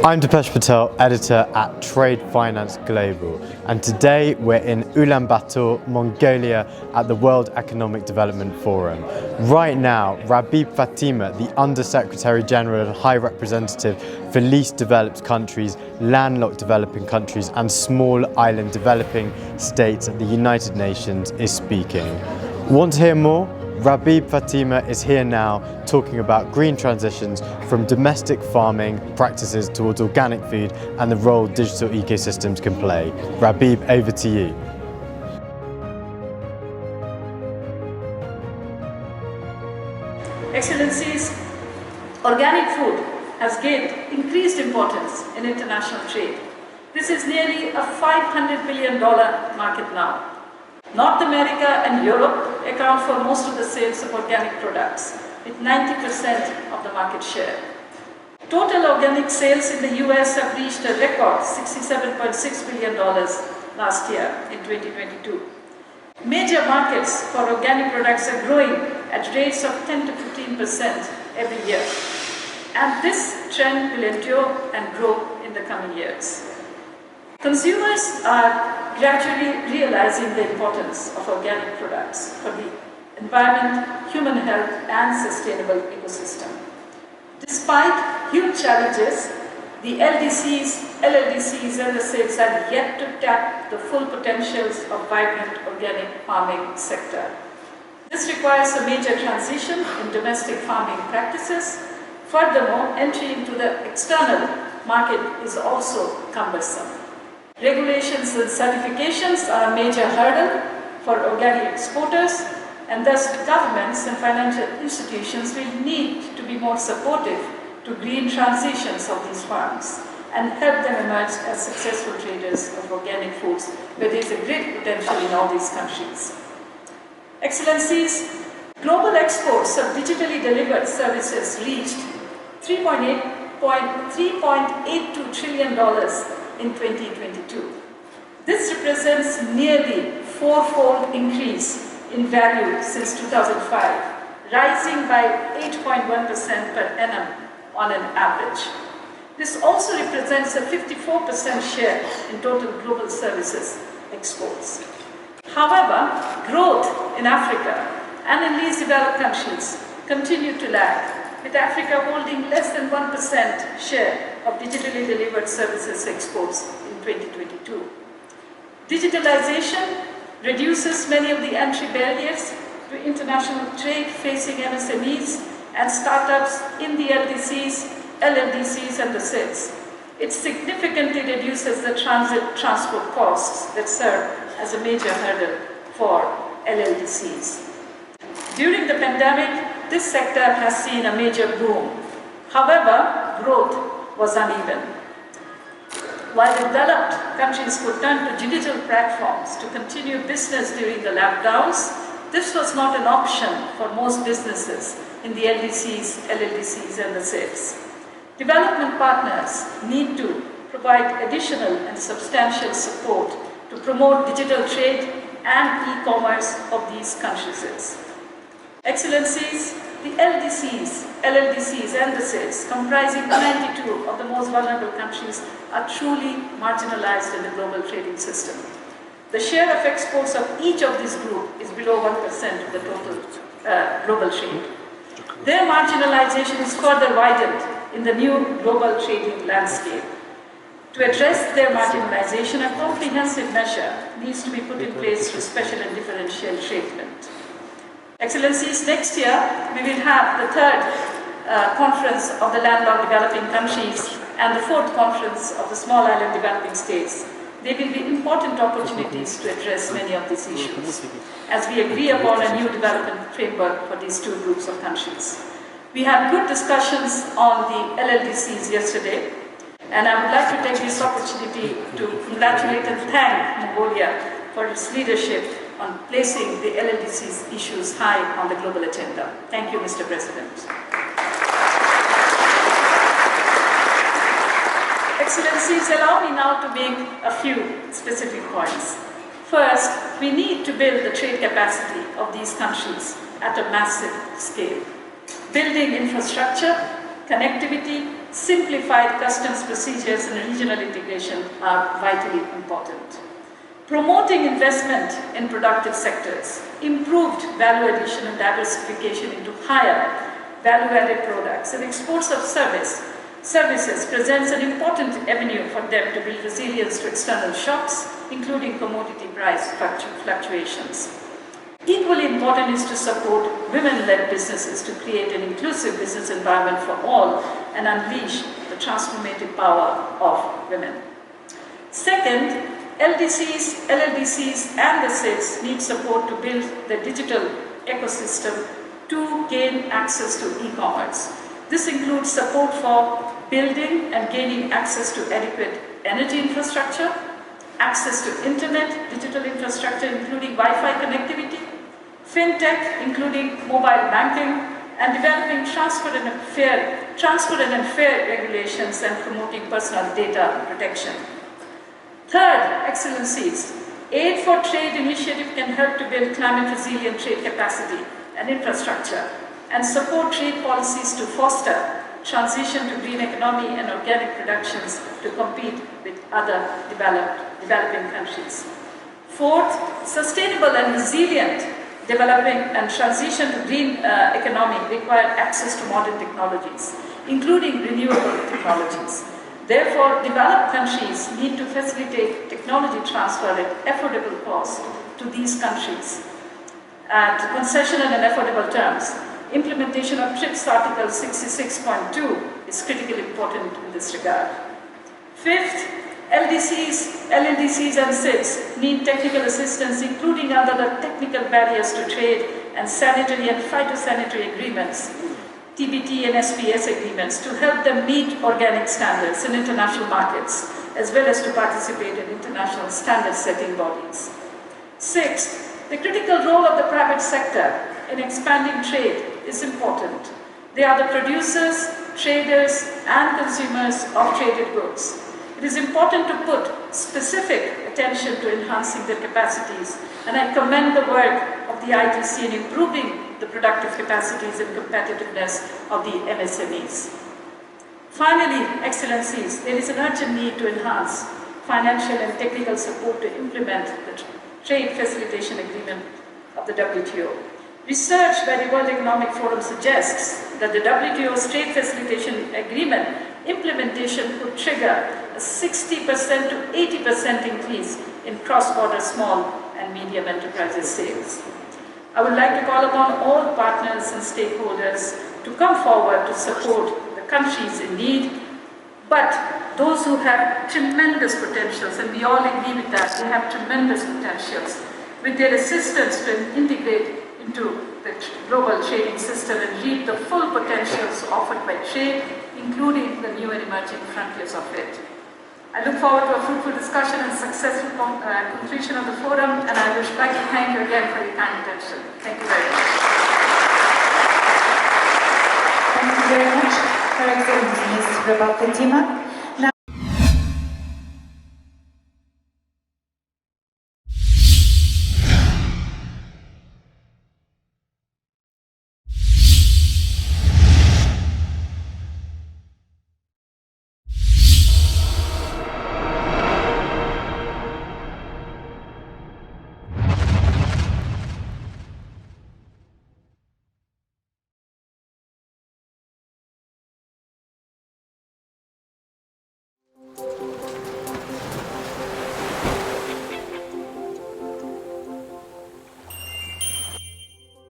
I'm Dipesh Patel, editor at Trade Finance Global, and today we're in Ulaanbaatar, Mongolia at the World Economic Development Forum. Right now, Rabab Fatima, the Under-Secretary General and High Representative for Least Developed Countries, Landlocked Developing Countries and Small Island Developing States at the United Nations, is speaking. Want to hear more? Rabab Fatima is here now talking about green transitions from domestic farming practices towards organic food and the role digital ecosystems can play. Rabab, over to you. Excellencies, organic food has gained increased importance in international trade. This is nearly a $500 billion market now. North America and Europe account for most of the sales of organic products, with 90% of the market share. Total organic sales in the US have reached a record $67.6 billion last year in 2022. Major markets for organic products are growing at rates of 10 to 15% every year. And this trend will endure and grow in the coming years. Consumers are gradually realizing the importance of organic products for the environment, human health, and sustainable ecosystem. Despite huge challenges, the LDCs, LLDCs, and the LDCs are yet to tap the full potentials of vibrant organic farming sector. This requires a major transition in domestic farming practices. Furthermore, entry into the external market is also cumbersome. Regulations and certifications are a major hurdle for organic exporters, and thus governments and financial institutions will need to be more supportive to green transitions of these farms and help them emerge as successful traders of organic foods, where there is a great potential in all these countries. Excellencies, global exports of digitally delivered services reached $3.82 trillion in 2022. This represents nearly four-fold increase in value since 2005, rising by 8.1% per annum on an average. This also represents a 54% share in total global services exports. However, growth in Africa and in least developed countries continue to lag, with Africa holding less than 1% share of digitally delivered services exports in 2022. Digitalization reduces many of the entry barriers to international trade facing MSMEs and startups in the LDCs, LLDCs, and the LDCs. It significantly reduces the transport costs that serve as a major hurdle for LLDCs. During the pandemic, this sector has seen a major boom. However, growth was uneven. While developed countries could turn to digital platforms to continue business during the lockdowns, this was not an option for most businesses in the LDCs, LLDCs, and the LDCs. Development partners need to provide additional and substantial support to promote digital trade and e-commerce of these countries. Excellencies, the LDCs, LLDCs, and the LDCs, comprising 92 of the most vulnerable countries, are truly marginalized in the global trading system. The share of exports of each of these groups is below 1% of the total global trade. Their marginalization is further widened in the new global trading landscape. To address their marginalization, a comprehensive measure needs to be put in place through special and differential treatment. Excellencies, next year we will have the third conference of the Landlocked Developing Countries and the fourth conference of the Small Island Developing States. There will be important opportunities to address many of these issues as we agree upon a new development framework for these two groups of countries. We had good discussions on the LLDCs yesterday, and I would like to take this opportunity to congratulate and thank Mongolia for its leadership on placing the LLDCs issues high on the global agenda. Thank you, Mr. President. Excellencies, allow me now to make a few specific points. First, we need to build the trade capacity of these countries at a massive scale. Building infrastructure, connectivity, simplified customs procedures and regional integration are vitally important. Promoting investment in productive sectors, improved value addition and diversification into higher value-added products and exports of services presents an important avenue for them to build resilience to external shocks, including commodity price fluctuations. Equally important is to support women-led businesses to create an inclusive business environment for all and unleash the transformative power of women. Second, LDCs, LLDCs and the SIDS need support to build the digital ecosystem to gain access to e-commerce. This includes support for building and gaining access to adequate energy infrastructure, access to internet, digital infrastructure including Wi-Fi connectivity, fintech including mobile banking, and developing transparent and fair regulations and promoting personal data protection. Third, excellencies. Aid for Trade initiative can help to build climate-resilient trade capacity and infrastructure and support trade policies to foster transition to green economy and organic productions to compete with other developing countries. Fourth, sustainable and resilient developing and transition to green economy require access to modern technologies, including renewable technologies. Therefore, developed countries need to facilitate technology transfer at affordable cost to these countries at concessional and affordable terms. Implementation of TRIPS Article 66.2 is critically important in this regard. Fifth, LDCs, LLDCs and SIDS need technical assistance, including under the technical barriers to trade and sanitary and phytosanitary agreements, TBT and SPS agreements, to help them meet organic standards in international markets, as well as to participate in international standard-setting bodies. Sixth, the critical role of the private sector in expanding trade is important. They are the producers, traders, and consumers of traded goods. It is important to put specific attention to enhancing their capacities, and I commend the work of the ITC in improving the productive capacities and competitiveness of the MSMEs. Finally, Excellencies, there is an urgent need to enhance financial and technical support to implement the Trade Facilitation Agreement of the WTO. Research by the World Economic Forum suggests that the WTO's Trade Facilitation Agreement implementation could trigger a 60% to 80% increase in cross-border small and medium enterprises sales. I would like to call upon all partners and stakeholders to come forward to support the countries in need, but those who have tremendous potentials, and we all agree with that, they have tremendous potentials, with their assistance to integrate into the global trading system and reap the full potentials offered by trade, including the new and emerging frontiers of it. I look forward to a fruitful discussion and successful completion of the forum, and I would like to thank you again for your kind attention. Thank you very much. Thank you very much, Her Excellency Ms. Rabab Fatima.